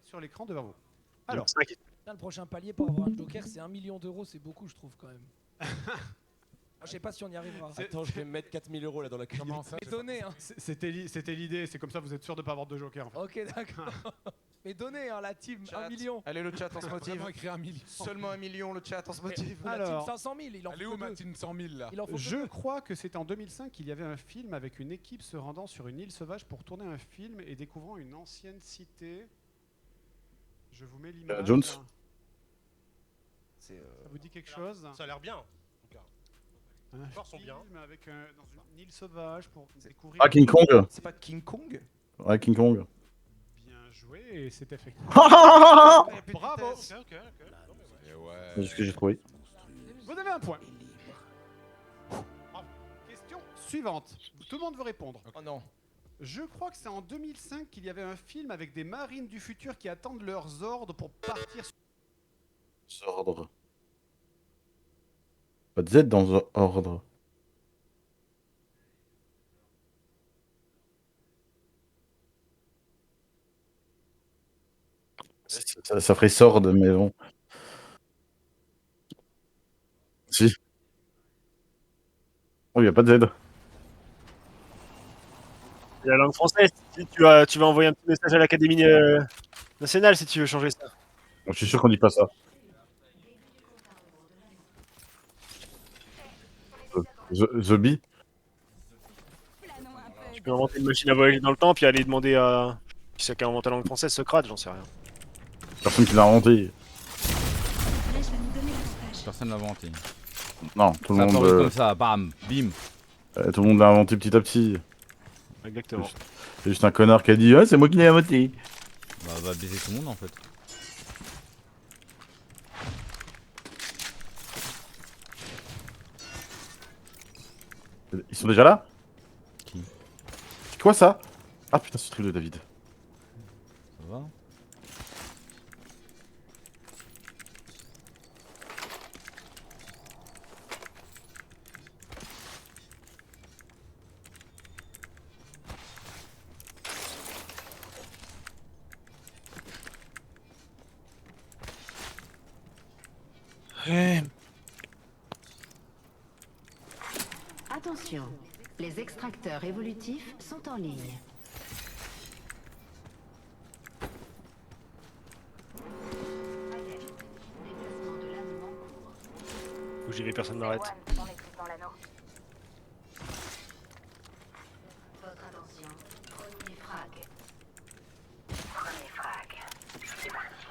Sur l'écran devant vous. Alors, Là, le prochain palier pour avoir un joker, c'est 1 million d'euros, c'est beaucoup, je trouve quand même. Je sais pas si on y arrivera. Attends, je vais me mettre 4000 € là dans la cagnotte. Comment ça? Mais donnez, hein. c'était l'idée, c'est comme ça vous êtes sûr de ne pas avoir de joker en fait. Ok, d'accord. Mais donnez, hein, la team, Chat. 1 million. Allez, le chat, on se motive. Vraiment écrit 1 million. Seulement 1 million, le chat, on se motive. La Alors, team 500 000, il en Allez faut où que deux. ma team 100 000 là? Il en faut que Je deux. crois que c'était en 2005 qu'il y avait un film avec une équipe se rendant sur une île sauvage pour tourner un film et découvrant une ancienne cité. Je vous mets l'image. Jones. Ça vous dit quelque chose? Ça a l'air bien. Un Les joueurs sont bien. film avec dans une île sauvage pour découvrir. Ah, King Kong. C'est pas King Kong? Ouais, King Kong. Bien joué, et c'est effectivement. Bravo. Ok. Non, mais ouais. Et ouais. C'est ce que j'ai trouvé. Vous avez un point. Bravo. Question suivante. Tout le monde veut répondre. Oh non. Je crois que c'est en 2005 qu'il y avait un film avec des marines du futur qui attendent leurs ordres pour partir sur... Ordre. Pas de Z dans ordre. Ça ferait sorde, mais bon. Si. Oh, il n'y a pas de Z. C'est la langue française. Tu vas envoyer un petit message à l'Académie nationale si tu veux changer ça. Je suis sûr qu'on dit pas ça. The Bee. Tu peux inventer une machine à voyager dans le temps puis aller demander à qui c'est qui a inventé la langue française, Socrate, j'en sais rien. Personne qui l'a inventé. Personne l'a inventé. Non, tout le Ça monde. apparu comme ça, bam, bim. Tout le monde l'a inventé petit à petit. Exactement. C'est juste un connard qui a dit ah, c'est moi qui l'ai inventé. Bah, va baiser tout le monde en fait. Ils sont déjà là? Qui? C'est quoi ça? Ah putain, c'est le truc de David. Ça va? Attention, les extracteurs évolutifs sont en ligne. Faut que j'y vais, personne m'arrête. Votre attention, premier frag. Premier frag. C'est parti.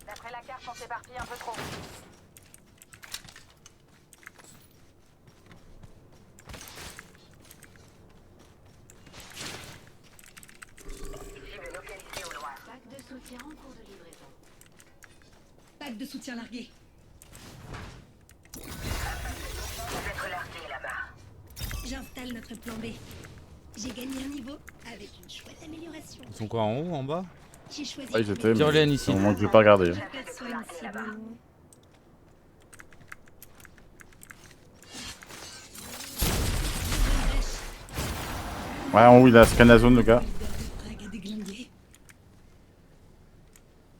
D'après la carte, on s'éparpille un peu trop. Cible localisée au loin. Pack de soutien en cours de livraison. Pack de soutien largué. Vous êtes relargué là-bas. J'installe notre plan B. J'ai gagné un niveau avec une chouette amélioration. Ils sont quoi, en haut, en bas? J'ai choisi. Ah, ils étaient. Tyrolienne ici. C'est un moment que je vais pas regarder. Pas de soin si bon. Ouais, en haut, il a Scanazone, le gars. Frag à déglinguer.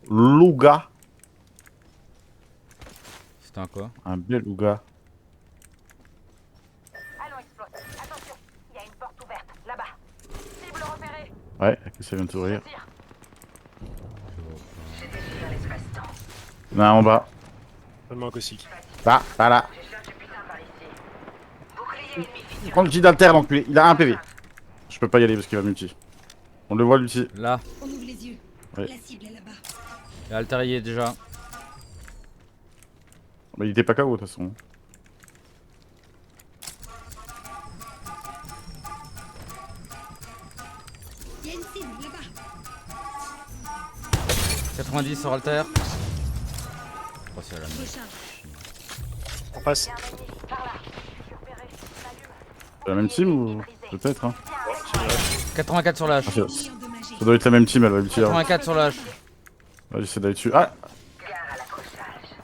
Louga. C'était un quoi? Un bel Louga. Allons explorer. Attention, il y a une porte ouverte, là-bas. Cible repérée. Ouais, qu'est-ce qu'elle vient de sourire? Tire. J'ai détruit l'espace-temps. Non, en bas. Seulement un Cossack. Là, là. Je cherche du putain par ici. Bouclier ennemi fini. Prends le J d'Alter, l'enculé. Il a un PV. Je peux pas y aller parce qu'il va multi. On le voit, l'ulti. Là, On ouvre les yeux. Ouais. La cible est là-bas. il y a Altair déjà. Bah, il était pas KO de toute façon. Il y a une cible là-bas. 90 sur Altair. Oh, c'est à la merde. Recharge. On passe. Il y a un ennemi, par là. Je suis repéré. Salut. C'est la même team ou peut-être hein? 84 sur l'âge. Ah, ça Ennemi endommagé. doit être la même team, elle va ulti là. 84 sur l'âge. Ouais, j'essaie d'aller dessus. Ah, Gare à l'accrochage.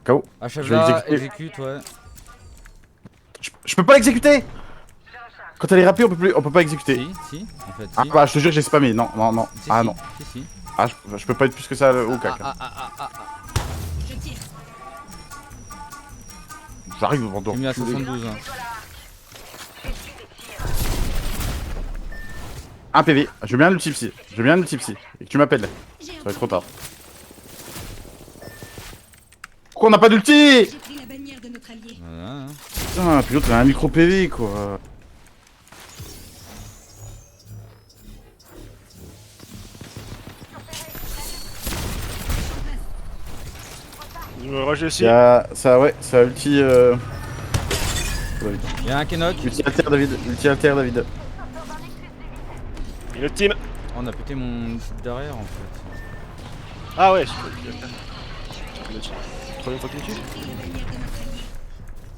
KO. Achève Je vais là, exécuter. exécute, ouais. Je peux pas l'exécuter. Quand elle est rappée, on peut pas exécuter. Si, en fait. Ah Si. bah je te jure j'ai spammé, non. Si, Ah si, non. Si. Ah je peux pas être plus que ça au cac. Je tire. J'arrive devant toi. J'ai mis à 72. Hein. Un PV, je veux bien l'ulti psy. Et que tu m'appelles. J'ai Ça un va être trop tard. Pourquoi on n'a pas d'ulti? J'ai pris la bannière de notre allié. Voilà. Putain, puis l'autre il a un micro PV quoi. Je me rush dessus. Il y a ça ouais, ça ulti Il y a un Kenok. ulti alter David. Et le team. Oh, on a pété mon site derrière en fait. Ah ouais, je troisième fois qu'il me tue. J'ai pris la bannière de notre allié.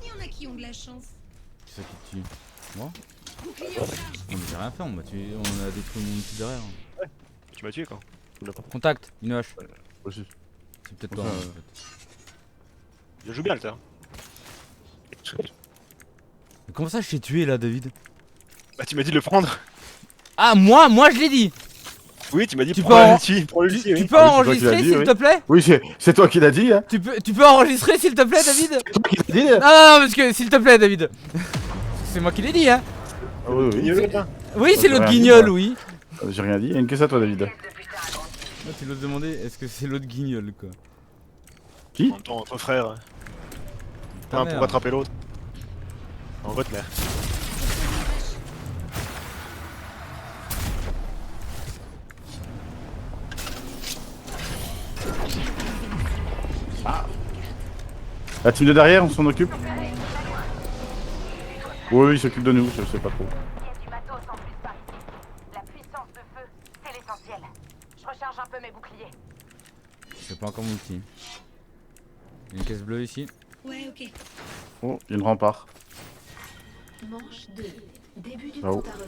Il y en a qui ont de la chance. Qui c'est qui tue? Moi? Bouclier en charge. On j'ai rien fait, on a détruit mon site derrière. Tu m'as tué quand? Contact, une hache. Aussi. C'est peut-être Ça, toi en fait. Je joue bien le terrain. Mais comment ça je t'ai tué là David? Bah tu m'as dit de le prendre. Ah moi je l'ai dit. Oui, tu m'as dit Tu prends peux en- l'ulti, prends l'ulti, Tu oui. peux Ah oui, c'est toi qui enregistrer l'as dit, s'il oui. te plaît? Oui c'est toi qui l'as dit hein. Tu peux enregistrer s'il te plaît David? C'est toi qui l'as dit Non, non, parce que s'il te plaît David. C'est moi qui l'ai dit hein. Ah oui oui. Oui c'est j'ai l'autre rien dit, guignol moi. oui. J'ai rien dit, il y a une que ça toi David. Là tu l'as demandé est-ce que c'est l'autre guignol quoi. Qui? En même temps, entre frères. Ta Un mère. pour attraper l'autre. En votre mère. La team de derrière on s'en occupe? Oui il s'occupe de nous, je sais pas trop. Il y a du matos en plus par ici. La puissance de feu, c'est l'essentiel. Je recharge un peu mes boucliers. Je fais pas encore mon petit. Il y a une caisse bleue ici. Ouais, ok. Oh, il y a une rempart. Manche 2. Début du Là-haut. compte à rebours.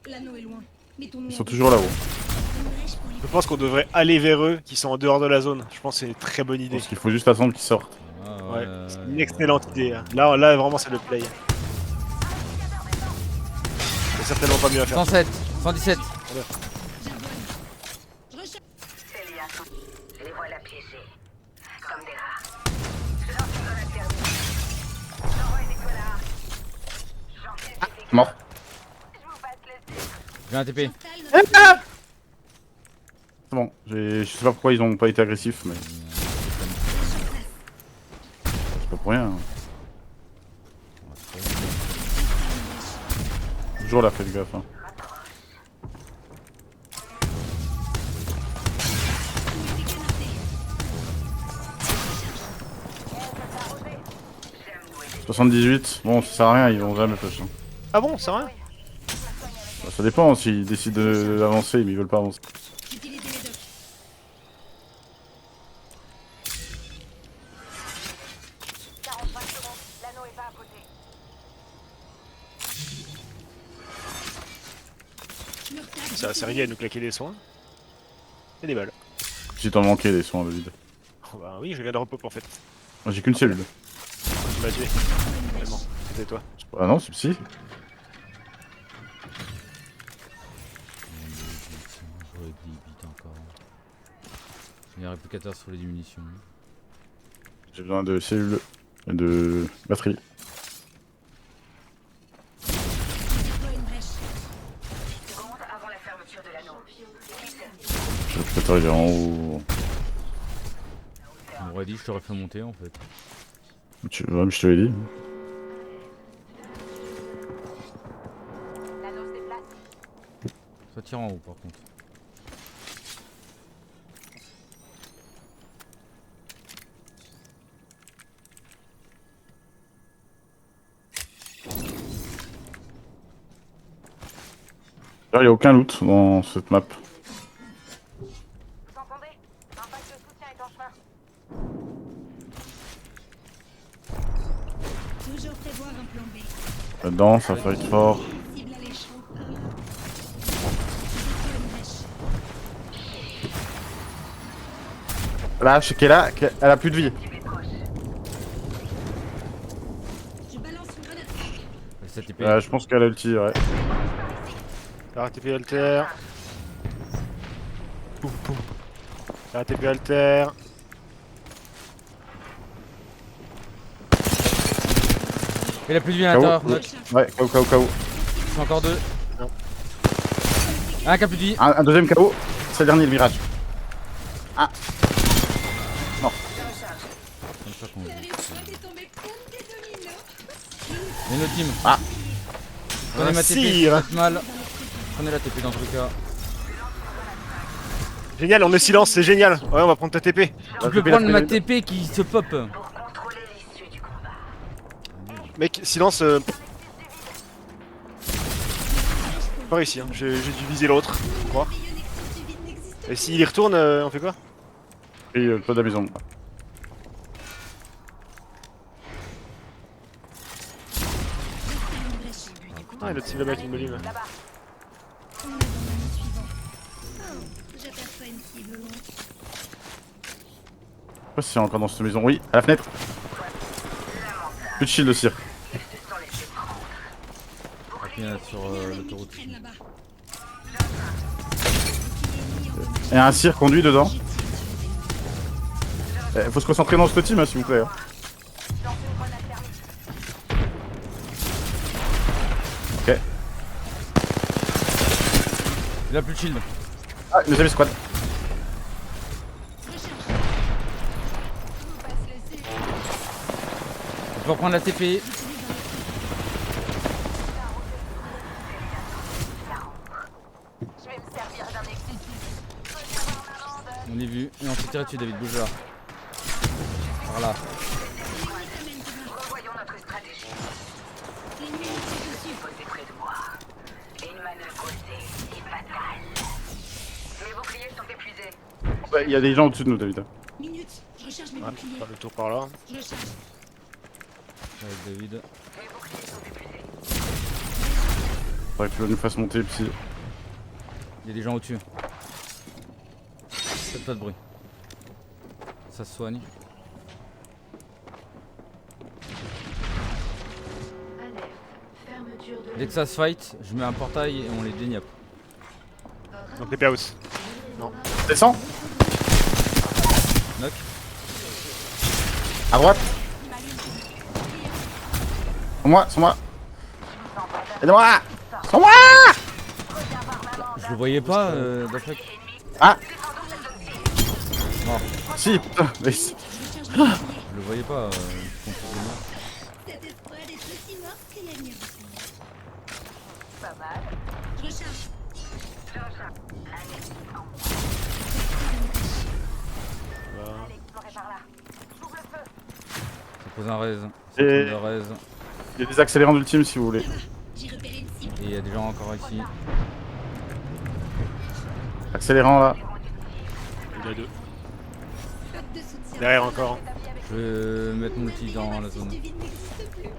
L'anneau est loin. Mettons-nous Ils en sont toujours là-haut. une brèche pour les Je pense qu'on devrait aller vers eux qui sont en dehors de la zone. Je pense que c'est une très bonne idée. Parce qu'il faut juste attendre qu'ils sortent. Ah, Ouais, c'est une excellente idée. Hein. Là vraiment c'est le play. C'est certainement pas mieux à faire. 107, 117. J'abonne. Je recharge. Les voilà piégés. Comme des rats. Je lance une grenade perdue. J'envoie une étoile. J'enquête des Mort. Je vous passe le titre. J'ai un TP. J'installe notre- C'est bon, je sais pas pourquoi ils ont pas été agressifs, mais c'est pas pour rien. hein. Toujours là, faites gaffe. Hein. Unité canardée. 78, bon ça sert à rien, ils vont jamais push. Hein. Ah bon, c'est vrai? Bah, ça dépend, s'ils décident d'avancer, mais ils veulent pas avancer. J'utilise les médocs. L'anneau est pas à côté. Je me retape. Ça va servir à nous claquer des soins. Et des balles. Si t'en manquais des soins, David. Oh, bah oui, je viens de repop en fait. Moi j'ai qu'une cellule. Tu m'as tué. Vraiment, c'était toi. Ah non, c'est psy. J'aurais dit vite encore. Il y a un réplicateur sur les munitions. J'ai besoin de cellules et de batterie. Déploie une brèche. Seconde avant la fermeture de l'anneau. Je vais peut-être arriver en haut. On m'aurait dit je t'aurais fait monter en fait. Ouais, mais je te l'ai dit. L'anneau se déplace. Ça tire en haut par contre. Il n'y a aucun loot dans cette map. Vous entendez? Un pack de soutien est en chemin. Toujours prévoir un plan B. Là-dedans, ça fight fort. Cible alléchant. Déploie une brèche. Là, je sais qu'elle a plus de vie. Cette TP. Je pense qu'elle a ulti, ouais. RTP alter. Poum, poum. RTP alter. Il a plus de vie à l'intérieur. KO. Knock. Ouais, KO. C'est encore 2. Un qui a plus de vie. Un deuxième KO. C'est le dernier, le mirage. Ah. Non. Comme ça qu'on joue. J'arrive pas de tomber comme des dominos. Il y a une autre team. Ah. Prenez ma TP, sire. faites mal. Prenez la TP dans tous les cas. Génial, on est silence, c'est génial. Ouais, on va prendre ta TP. Tu peux prendre ma TP qui se pop. Pour contrôler l'issue du combat. Mec, silence. Pas réussi, hein. J'ai dû viser l'autre, je crois. Et s'il y retourne, on fait quoi? Et pas de la maison. Ah, l'autre cible là-bas qui me livre. J'aperçois une cible loin. Je sais pas si c'est encore dans cette maison. Oui, à la fenêtre. Plus de shield de cire. Appuie sur l'autoroute. Traîne là-bas. Et un cire conduit dedans. Faut se concentrer dans ce team, hein, s'il vous plaît. Hein. Ok. Il a plus de shield. Ah, le deuxième squad. Je peux reprendre la TP. Je vais me servir d'un exécutif. On est vu. Et on s'est tiré dessus, David. Bouge là. Par là. Revoyons notre stratégie. Posé près de moi. Une manœuvre osée et fatale. Mes boucliers sont épuisés. Il y a des gens au-dessus de nous, David. Minute, je recharge mes Ouais, boucliers. faire le tour par là. Je recharge. Avec David. Mes boucliers sont épuisés. Faudrait que tu nous fasses monter, psy. Il y a des gens au-dessus. Faites pas de bruit. Ça se soigne. Dès que ça se fight, je mets un portail et on les déniappe. Donc TP house. Descends. Knock. À droite. Sur moi. Aidez-moi. Sur moi. Je le voyais pas, d'après. Ah. Non, Si, putain. Mais... je le voyais pas. Contre Zenia. Cette escouade est aussi morte que la mienne. Pas mal. Je recharge. Allez, explorer par là. J'ouvre le feu. Ça pose un raise. Ça Et- pose un raise. Il y a des accélérants d'ultime si vous voulez. J'ai repéré une cible. Et il y a des gens encore ici. Accélérant là. Il y a deux. Pack de soutien. Derrière encore. Je vais mettre mon outil dans la zone. Du vide n'existe plus.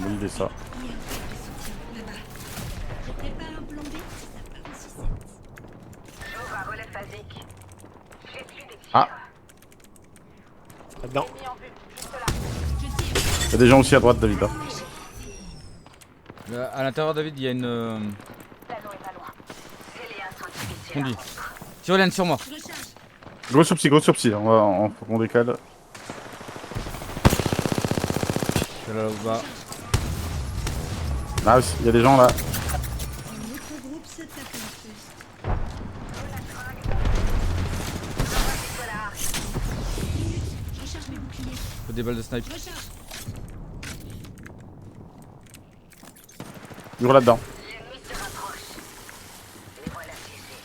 Bon, il est ça. Il y a un pack de soutien là-bas. Je prépare un plan B si ça part en sucette. J'ouvre un relais phasique. J'essuie des tirs. Ah. Là-dedans. Mis en vue. Juste là. Je tire. Il y a des gens aussi à droite, David. Hein. Là, à l'intérieur, David, il y a une. L'anneau est pas loin. C'est les liens sont difficiles. Conduit. Tyrolienne sur moi. Je recharge. Gros sur psy. Faut qu'on décale. C'est là où bas. Là aussi, il y a des gens là. Un autre groupe se tape en plus. Minute, je recharge mes boucliers. Faut des balles de snipe. Je recharge. Toujours là-dedans. L'ennemi se rapproche. Les voilà piégés.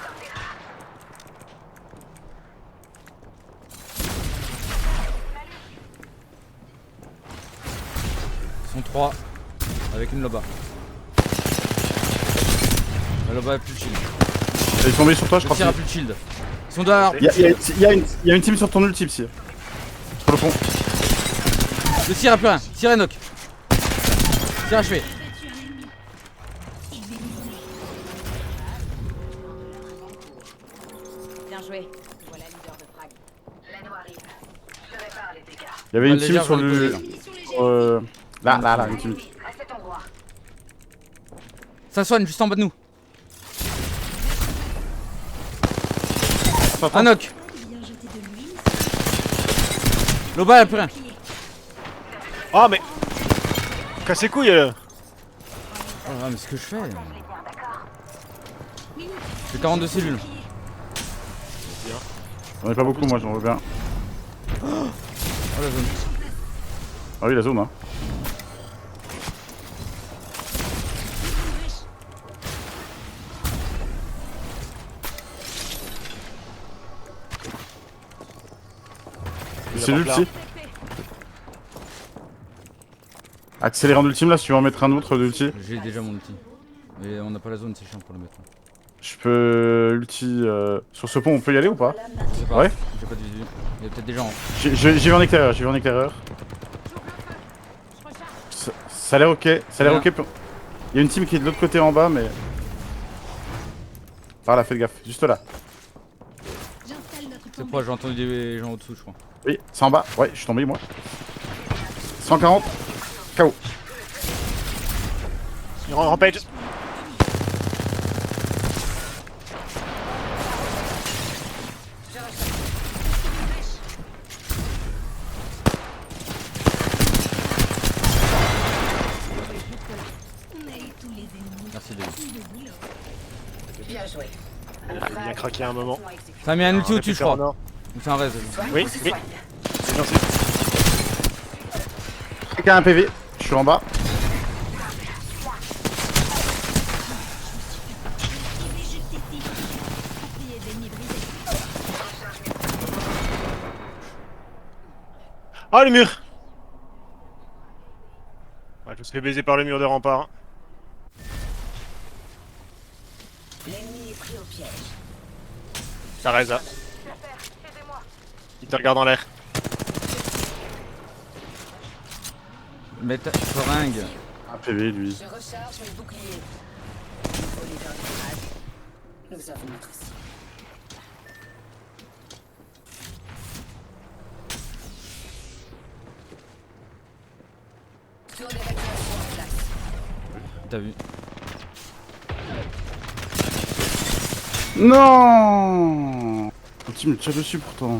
Comme des rats. Ils sont 3. Avec une loba. La loba a plus de shield. Elle est tombée sur toi, je Le crois. tir a plus de shield. Ils sont dehors. Il y a une team sur ton ulti, psy. Sur le pont. Le tir a plus rien. Tir et knock. Tir achevé. Abattu un ennemi. Je vais l'isoler. Bien joué. Voilà leader de frag. L'anneau arrive. Je répare les dégâts. Il y avait une Pas team légère, sur j'en ai le. posé, là. Munitions légères. Là, ultime. Reste à ton droit. Ça soigne juste en bas de nous. Attends, Un knock. Bien jeter de l'huile. Loba, y'a plus rien. Ah, mais. Casse les couilles. Oh là, mais ce que je fais. J'ai 42 cellules. J'en ai pas beaucoup, moi, j'en veux bien. Oh la zone. Ah oui, la zone, hein. C'est l'ulti. Accélérant d'ultime là, si tu veux en mettre un autre d'ulti. J'ai déjà mon ulti. Mais on n'a pas la zone, c'est chiant pour le mettre. Je peux ulti sur ce pont, on peut y aller ou pas? Je sais pas. Ouais. J'ai pas de visu. Il y a peut-être des gens. J'y vais en éclaireur, Ça a l'air ok, ok. Il y a une team qui est de l'autre côté en bas, mais... Par là, faites gaffe, juste là. J'installe notre C'est tombée. proche, j'ai entendu des gens au-dessous, je crois. Oui, c'est en bas, ouais, je suis tombé moi. 140, KO. Rampage. On a eu tous les ennemis. Merci David. Plus de boulot. Bien joué. Il a bien craqué à un moment. Ça a mis un ulti On a au-dessus, fait je crois. faire un or. Ou c'est un raise. Oui, oui. C'est bien, Quelqu'un a un PV, je suis en bas. Bouclier d'ennemis brisé. Ah, le mur. Ouais, je me suis fait baiser par le mur de rempart. L'ennemi est pris au piège. Ça reste là. Il te regarde en l'air. Mais seringue. Un PV lui. Je recharge mes boucliers. Au leader du grade, nous avons notre cible. Tour d'évacuation en place. T'as vu. Non. Le team me tire dessus pourtant.